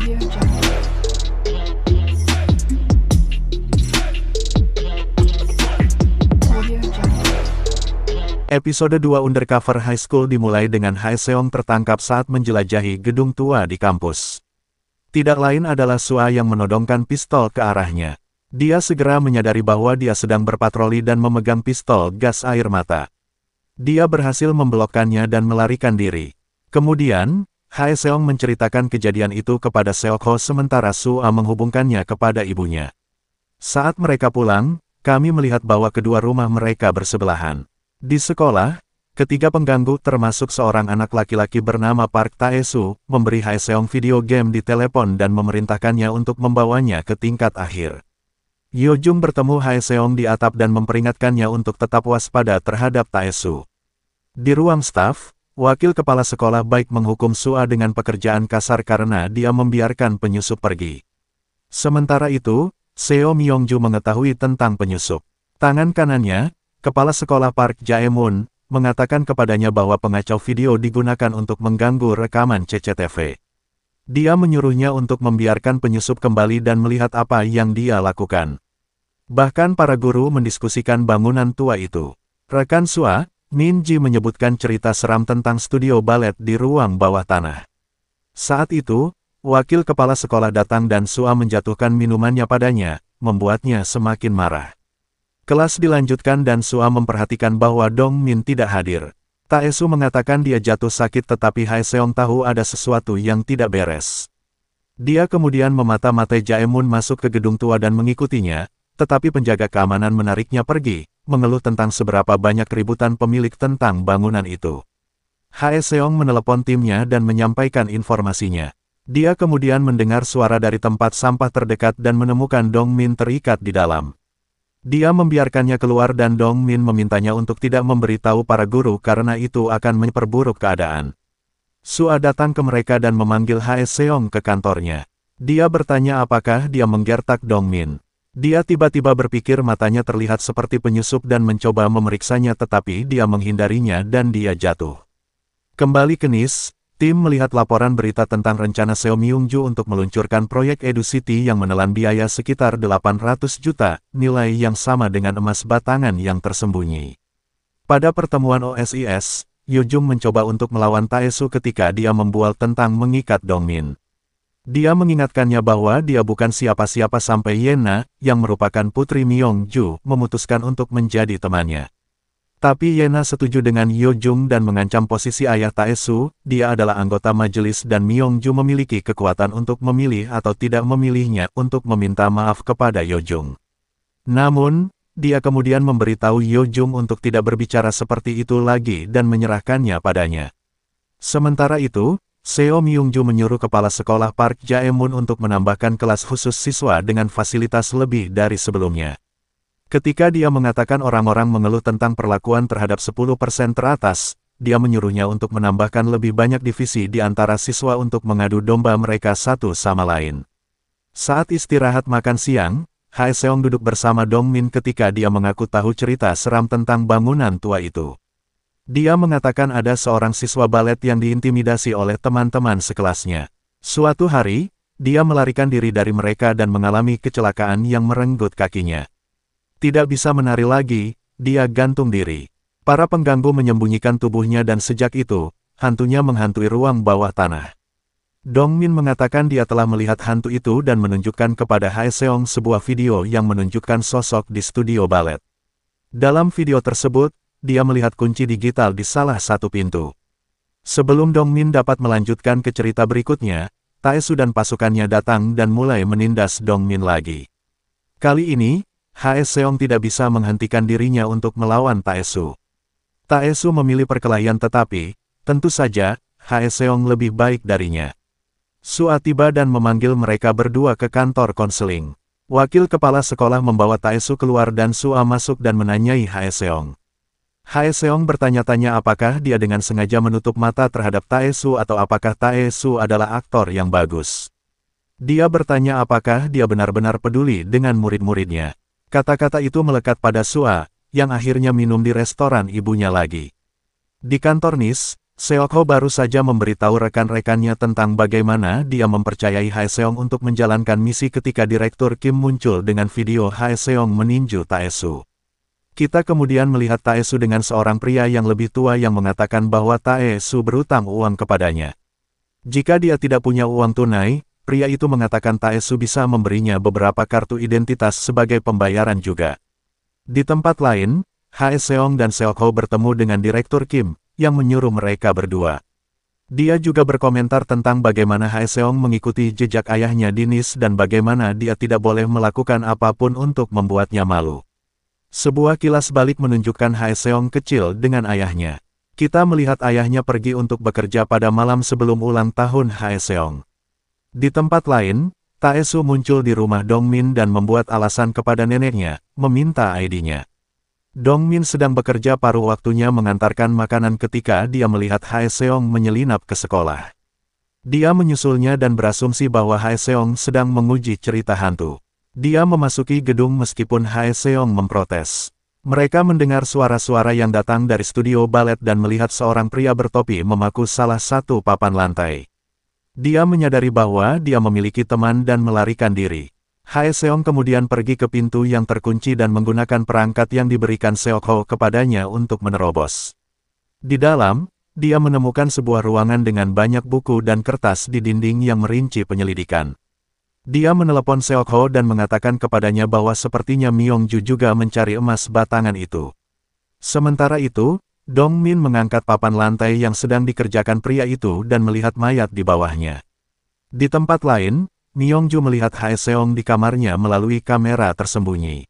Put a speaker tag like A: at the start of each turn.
A: Audio Jungle. Audio Jungle.
B: Episode 2 Undercover High School dimulai dengan Hae-seong tertangkap saat menjelajahi gedung tua di kampus. Tidak lain adalah Sua yang menodongkan pistol ke arahnya. Dia segera menyadari bahwa dia sedang berpatroli dan memegang pistol gas air mata. Dia berhasil memblokkannya dan melarikan diri. Kemudian, Hae-seong menceritakan kejadian itu kepada Seok-ho sementara Sua menghubungkannya kepada ibunya. Saat mereka pulang, kami melihat bahwa kedua rumah mereka bersebelahan. Di sekolah, ketiga pengganggu termasuk seorang anak laki-laki bernama Park Tae-soo, memberi Hae-seong video game di telepon dan memerintahkannya untuk membawanya ke tingkat akhir. Yo-jung bertemu Hae-seong di atap dan memperingatkannya untuk tetap waspada terhadap Tae-soo. Di ruang staf, wakil kepala sekolah baik menghukum Sua dengan pekerjaan kasar karena dia membiarkan penyusup pergi. Sementara itu, Seo Myongju mengetahui tentang penyusup. Tangan kanannya, Kepala Sekolah Park Jae-moon, mengatakan kepadanya bahwa pengacau video digunakan untuk mengganggu rekaman CCTV. Dia menyuruhnya untuk membiarkan penyusup kembali dan melihat apa yang dia lakukan. Bahkan para guru mendiskusikan bangunan tua itu. Rekan Sua, Min Ji menyebutkan cerita seram tentang studio balet di ruang bawah tanah. Saat itu, wakil kepala sekolah datang dan Sua menjatuhkan minumannya padanya, membuatnya semakin marah. Kelas dilanjutkan dan Sua memperhatikan bahwa Dong Min tidak hadir. Tae-soo mengatakan dia jatuh sakit tetapi Hae-seong tahu ada sesuatu yang tidak beres. Dia kemudian memata-matai Jae-moon masuk ke gedung tua dan mengikutinya, tetapi penjaga keamanan menariknya pergi, mengeluh tentang seberapa banyak keributan pemilik tentang bangunan itu. Hae-seong menelepon timnya dan menyampaikan informasinya. Dia kemudian mendengar suara dari tempat sampah terdekat dan menemukan Dong Min terikat di dalam. Dia membiarkannya keluar dan Dong Min memintanya untuk tidak memberitahu para guru karena itu akan memperburuk keadaan. Sua datang ke mereka dan memanggil Hae-seong ke kantornya. Dia bertanya apakah dia menggertak Dong Min. Dia tiba-tiba berpikir matanya terlihat seperti penyusup dan mencoba memeriksanya tetapi dia menghindarinya dan dia jatuh. Kembali ke NIS, tim melihat laporan berita tentang rencana Seo Myongju untuk meluncurkan proyek Edu City yang menelan biaya sekitar 800 juta, nilai yang sama dengan emas batangan yang tersembunyi. Pada pertemuan OSIS, Yo-jung mencoba untuk melawan Tae-soo ketika dia membual tentang mengikat Dong Min. Dia mengingatkannya bahwa dia bukan siapa-siapa sampai Yena, yang merupakan putri Myongju, memutuskan untuk menjadi temannya. Tapi Yena setuju dengan Yo-jung dan mengancam posisi ayah Tae-soo, dia adalah anggota majelis dan Myongju memiliki kekuatan untuk memilih atau tidak memilihnya untuk meminta maaf kepada Yo-jung. Namun, dia kemudian memberitahu Yo-jung untuk tidak berbicara seperti itu lagi dan menyerahkannya padanya. Sementara itu, Seo Myongju menyuruh kepala sekolah Park Jae-moon untuk menambahkan kelas khusus siswa dengan fasilitas lebih dari sebelumnya. Ketika dia mengatakan orang-orang mengeluh tentang perlakuan terhadap 10% teratas, dia menyuruhnya untuk menambahkan lebih banyak divisi di antara siswa untuk mengadu domba mereka satu sama lain. Saat istirahat makan siang, Hae-seong duduk bersama Dong Min ketika dia mengaku tahu cerita seram tentang bangunan tua itu. Dia mengatakan ada seorang siswa balet yang diintimidasi oleh teman-teman sekelasnya. Suatu hari, dia melarikan diri dari mereka dan mengalami kecelakaan yang merenggut kakinya. Tidak bisa menari lagi, dia gantung diri. Para pengganggu menyembunyikan tubuhnya dan sejak itu, hantunya menghantui ruang bawah tanah. Dong Min mengatakan dia telah melihat hantu itu dan menunjukkan kepada Hae-seong sebuah video yang menunjukkan sosok di studio balet. Dalam video tersebut, dia melihat kunci digital di salah satu pintu. Sebelum Dong Min dapat melanjutkan ke cerita berikutnya, Tae-soo dan pasukannya datang dan mulai menindas Dong Min lagi. Kali ini, Hae-seong tidak bisa menghentikan dirinya untuk melawan Tae-soo. Tae-soo memilih perkelahian tetapi, tentu saja, Hae-seong lebih baik darinya. Sua tiba dan memanggil mereka berdua ke kantor konseling. Wakil kepala sekolah membawa Tae-soo keluar dan Sua masuk dan menanyai Hae-seong. Hae-seong bertanya-tanya apakah dia dengan sengaja menutup mata terhadap Tae-soo atau apakah Tae-soo adalah aktor yang bagus. Dia bertanya apakah dia benar-benar peduli dengan murid-muridnya. Kata-kata itu melekat pada Sua, yang akhirnya minum di restoran ibunya lagi. Di kantor NIS, Seok-ho baru saja memberitahu rekan-rekannya tentang bagaimana dia mempercayai Hae-seong untuk menjalankan misi ketika Direktur Kim muncul dengan video Hae-seong meninju Tae-su. Kita kemudian melihat Tae-su dengan seorang pria yang lebih tua yang mengatakan bahwa Tae-su berutang uang kepadanya. Jika dia tidak punya uang tunai, pria itu mengatakan Tae-su bisa memberinya beberapa kartu identitas sebagai pembayaran juga. Di tempat lain, Hae-seong dan Seok-ho bertemu dengan Direktur Kim, yang menyuruh mereka berdua. Dia juga berkomentar tentang bagaimana Hae-seong mengikuti jejak ayahnya di NIS dan bagaimana dia tidak boleh melakukan apapun untuk membuatnya malu. Sebuah kilas balik menunjukkan Hae-seong kecil dengan ayahnya. Kita melihat ayahnya pergi untuk bekerja pada malam sebelum ulang tahun Hae-seong. Di tempat lain, Tae-su muncul di rumah Dongmin dan membuat alasan kepada neneknya, meminta ID-nya. Dongmin sedang bekerja paruh waktunya mengantarkan makanan ketika dia melihat Hae-seong menyelinap ke sekolah. Dia menyusulnya dan berasumsi bahwa Hae-seong sedang menguji cerita hantu. Dia memasuki gedung meskipun Hae-seong memprotes. Mereka mendengar suara-suara yang datang dari studio balet dan melihat seorang pria bertopi memaku salah satu papan lantai. Dia menyadari bahwa dia memiliki teman dan melarikan diri. Hae-seong kemudian pergi ke pintu yang terkunci dan menggunakan perangkat yang diberikan Seok-ho kepadanya untuk menerobos. Di dalam, dia menemukan sebuah ruangan dengan banyak buku dan kertas di dinding yang merinci penyelidikan. Dia menelepon Seok-ho dan mengatakan kepadanya bahwa sepertinya Myong-ju juga mencari emas batangan itu. Sementara itu, Dongmin mengangkat papan lantai yang sedang dikerjakan pria itu dan melihat mayat di bawahnya. Di tempat lain, Myong-ju melihat Hae-seong di kamarnya melalui kamera tersembunyi.